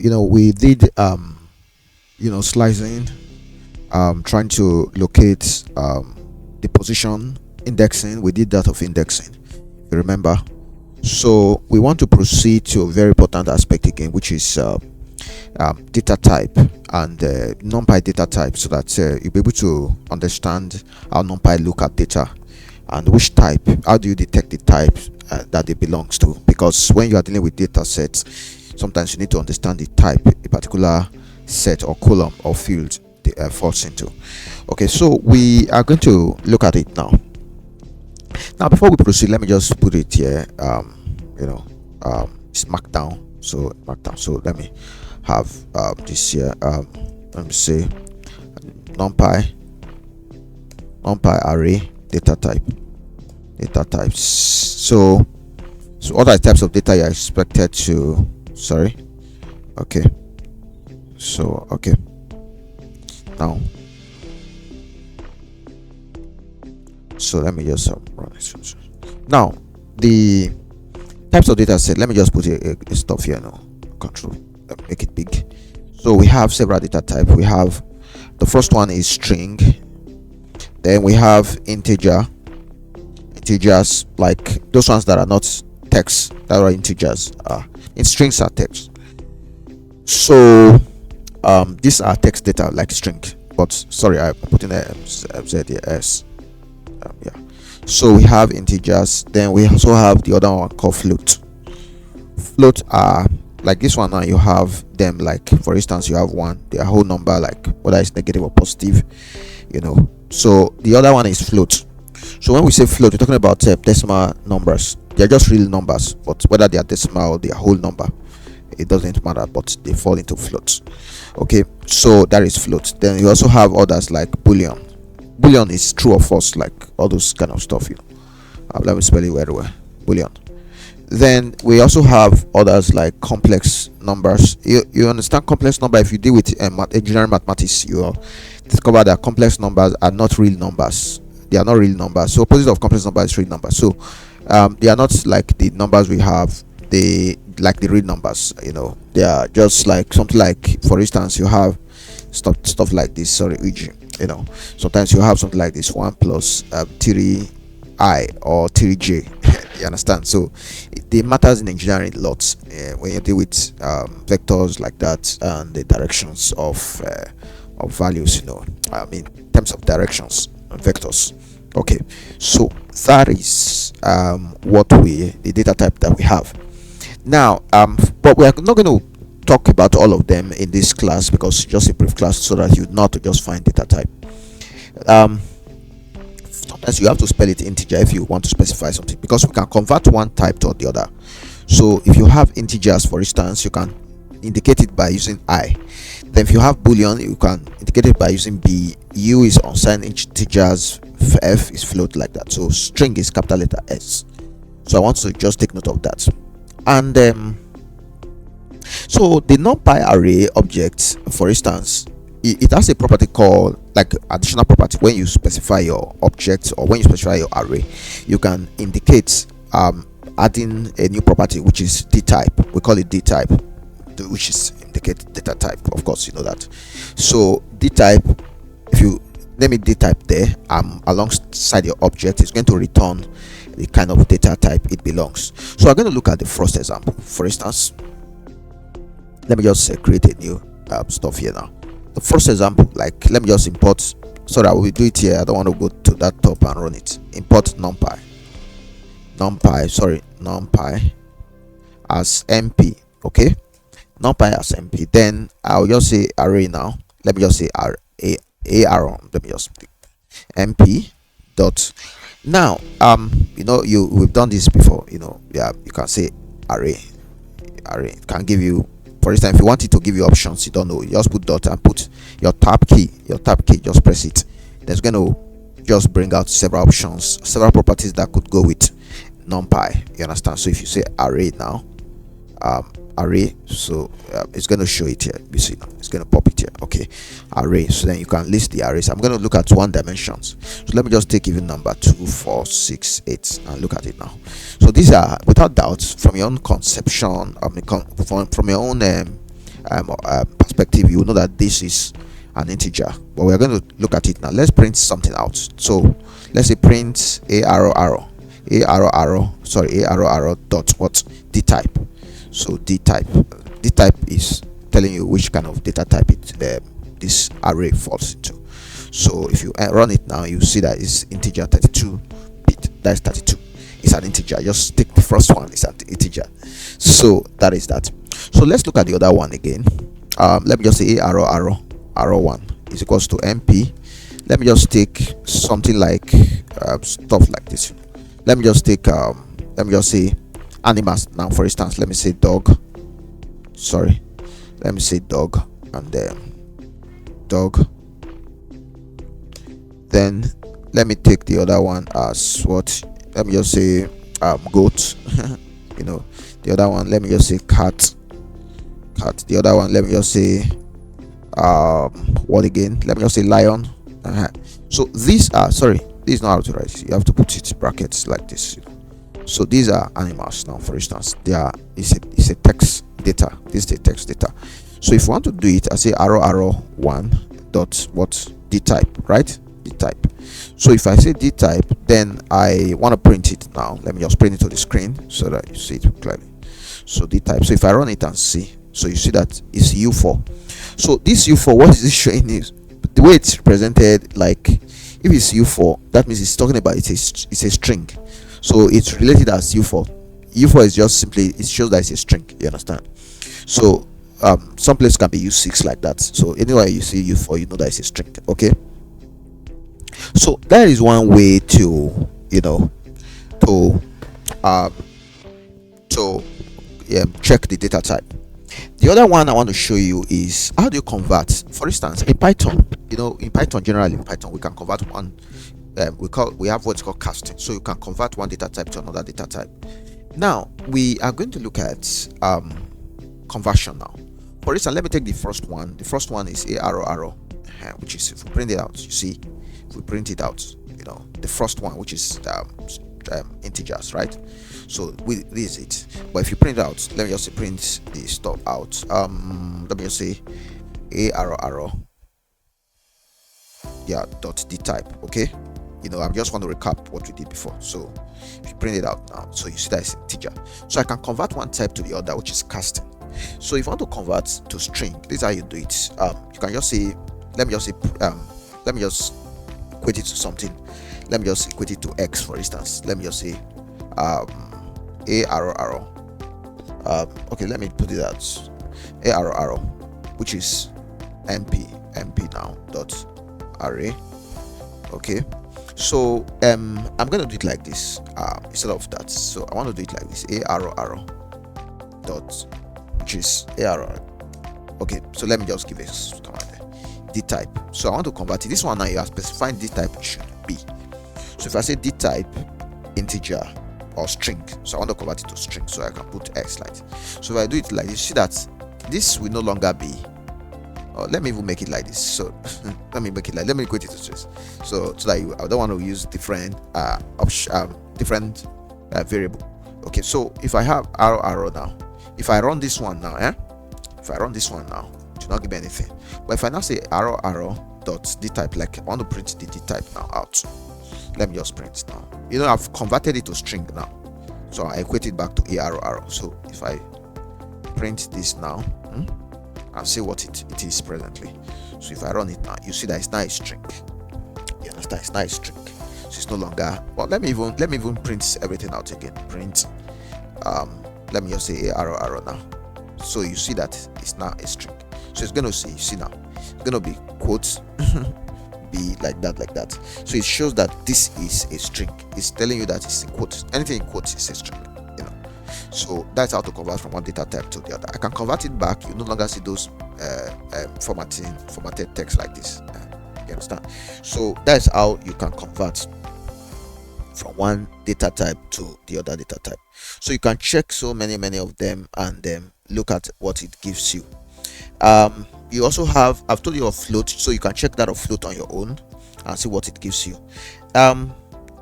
we did slicing, trying to locate the position. Indexing, we did that of indexing, you remember. So we want to proceed to a very important aspect again, which is data type and NumPy data type, so that you'll be able to understand how NumPy look at data and which type, how do you detect the type that it belongs to, because when you are dealing with data sets, sometimes you need to understand the type a particular set or column or field falls into. Okay, so we are going to look at it now. Before we proceed, let me just put it here. It's markdown, so let me have this here. Let me say NumPy Array Data Types. So what are the types of data you are expected to? Okay. Now, so let me just run it. Now, the types of data set, let me just put a stuff here now. Control, make it big. So we have several data type. We have, the first one is string, then we have integers, like those ones that are not text, that are integers. In strings are text. So these are text data like string, but sorry, I put in a s. So we have integers, then we also have the other one called float. Float are like this one. Now you have them, like for instance you have one, their whole number, like whether it's negative or positive, so the other one is float. So when we say float, we're talking about decimal numbers. They're just real numbers, but whether they are decimal or their whole number, it doesn't matter, but they fall into floats. Okay, so that is float. Then you also have others like boolean. Boolean is true or false, like all those kind of stuff. Let me spell it very well. Boolean. Then we also have others like complex numbers. You understand complex number? If you deal with engineering mathematics, you will discover that complex numbers are not real numbers. They are not real numbers. So opposite of complex number is real number. So they are not like the numbers we have. They like the real numbers. They are just like something like, for instance, you have stuff like this. Sometimes you have something like this: 1 plus 3i or 3j. You understand? So it matters in engineering a lot when you deal with vectors like that and the directions of values. In terms of directions and vectors. Okay, so that is the data type that we have now. But we are not going to talk about all of them in this class, because it's just a brief class, so that you not to just find data type. Sometimes you have to spell it integer if you want to specify something, because we can convert one type to the other. So if you have integers, for instance, you can indicate it by using I. Then if you have boolean, you can indicate it by using B. U is unsigned integers, F is float, like that. So string is capital letter S. So I want to just take note of that. And so the NumPy array object, for instance, it has a property called, like, additional property. When you specify your object or when you specify your array, you can indicate adding a new property, which is dtype. We call it dtype, which is indicate data type. Of course, you know that. So dtype, if you name it dtype there, alongside your object, it's going to return the kind of data type it belongs. So I'm going to look at the first example. For instance, let me just create a new stuff here now. The first example, like, let me just import. Sorry, I will do it here. I don't want to go to that top and run it. Import NumPy as MP. Okay, NumPy as MP. Then I'll just say array now. Let me just say AR. Let me just MP dot. Now we've done this before. You can say array. It can give you, for instance, if you want it to give you options, you don't know, you just put dot and put your tab key, just press it. That's going to just bring out several options, several properties that could go with NumPy. You understand? So if you say array now, array, so it's going to show it here. You see now, it's going to pop it here. Okay, array. So then you can list the arrays. I'm going to look at one dimensions. So let me just take even number 2, 4, 6, 8 and look at it now. So these are, without doubt, from your own conception, from your own perspective, you will know that this is an integer. But we're going to look at it now. Let's print something out. So let's say print a arrow arrow dot what dtype. So dtype is telling you which kind of data type this array falls into. So if you run it now, you see that it's integer 32 bit. That's 32. It's an integer. Just take the first one. It's an integer. So that is that. So let's look at the other one again. Let me just say a arrow 1 is equals to mp. Let me just take something like stuff like this. Let me just take let me just say animals now. For instance, let me say dog. Sorry, let me say dog, and then dog. Then let me take the other one as what? Let me just say goat. You know, the other one, let me just say cat. The other one, let me just say what again? Let me just say lion. So these are, sorry, this is not how to write. You have to put it brackets like this. So these are animals now. For instance, they are it's a text data. This is a text data. So if you want to do it, I say arrow 1 dot what dtype, right? Dtype. So if I say dtype, then I want to print it now. Let me just print it to the screen so that you see it clearly. So dtype. So if I run it and see, so you see that it's U4. So this U4, what is it showing is the way it's represented. Like if it's U4, that means it's talking about it's a string. So it's related as U4. U4 is just simply, it shows that it's a string. You understand? So some place can be U6 like that. So anywhere you see U4, you know that it's a string. Okay. So that is one way to, you know, to check the data type. The other one I want to show you is how do you convert. For instance, in Python, you know, in Python, generally in Python, we can convert one. We have what's called casting. So you can convert one data type to another data type. Now we are going to look at conversion now. For instance, let me take the first one. The first one is a arrow, which is, if we print it out, you see, if we print it out, you know, the first one, which is integers, right? So this is it. But if you print it out, let me just print the stuff out. Let me just say a arrow dot dtype. Okay, you know, I just want to recap what we did before. So if you print it out now, so you see that it's integer. So I can convert one type to the other, which is casting. So if you want to convert to string, this is how you do it. You can just say, let me just equate it to something. Let me just equate it to x, for instance. Let me just say a arrow. Okay, let me put it out. A arrow, which is mp now dot array. Okay, so I'm gonna do it like this instead of that. So I want to do it like this: a arrow dot, which is a arrow. Okay, so let me just give it command dtype. So I want to convert it. This one now you are specifying dtype should be. So if I say dtype integer or string, so I want to convert it to string, so I can put x like. So if I do it like this, you see that this will no longer be. Let me even make it like this. So let me equate it to this. So that I don't want to use different different variable. Okay, so if I have arrow now, if I run this one now, if I run this one now, it will not give me anything. But if I now say arrow dot dtype, like I want to print the dtype now out. Let me just print now. You know, I've converted it to string now, so I equate it back to a arrow. So if I print this now and see what it is presently. So if I run it now, you see that it's now a string. You understand? It's now a string. So it's no longer. Well, let me even print everything out again. Print. Let me just say a arrow now. So you see that it's now a string. So it's going to say, you see now, it's going to be quotes. Be like that. So it shows that this is a string. It's telling you that it's in quotes. Anything in quotes is a string, you know. So that's how to convert from one data type to the other. I can convert it back. You no longer see those formatted text like this. You understand? So that's how you can convert from one data type to the other data type. So you can check so many of them and then look at what it gives you. You also have, I've told you of float, so you can check that of float on your own and see what it gives you.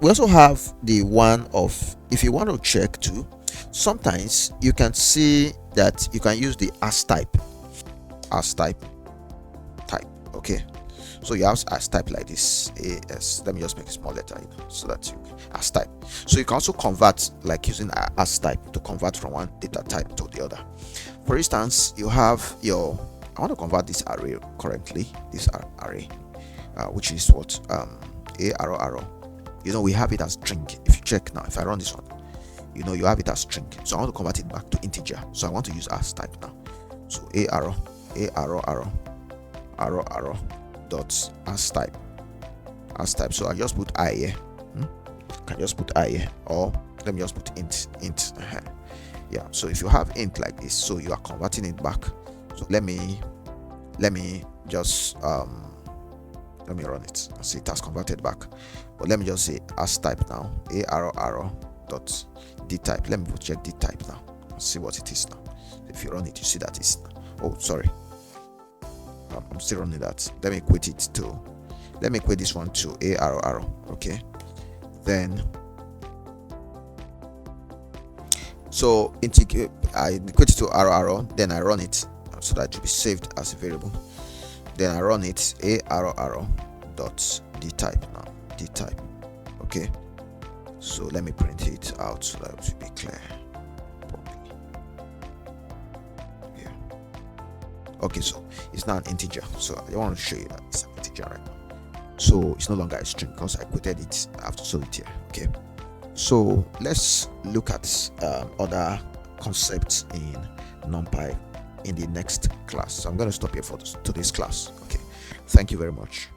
We also have the one of, if you want to check too, sometimes you can see that you can use the astype. astype type. Okay, so you have astype like this, as, let me just make a small letter, so that you astype. So you can also convert like using astype to convert from one data type to the other. For instance, you have your, I want to convert this array currently, this array, which is what, a arrow. We have it as string. If you check now, if I run this one, you have it as string. So I want to convert it back to integer. So I want to use astype now. So a arrow dot astype. So I just put I here. Can just put I here, or let me just put int. Yeah, so if you have int like this, so you are converting it back. So let me just let me run it and see it has converted back. But let me just say astype now, a arrow dot dtype. Let me check dtype now and see what it is now. If you run it, you see that it's, oh sorry, I'm still running that. Let me equate this one to a arrow. Okay, then so I equate it to arrow, then I run it so that it will be saved as a variable. Then I run it a arrow dot dtype now, dtype. Okay, so let me print it out so that it will be clear properly. Yeah. Okay, so it's now an integer, so I want to show you that it's an integer right now. So it's no longer a string because I quoted it. I have to show it here. Okay, so let's look at other concepts in NumPy in the next class. So I'm going to stop here for today's class. Okay, thank you very much.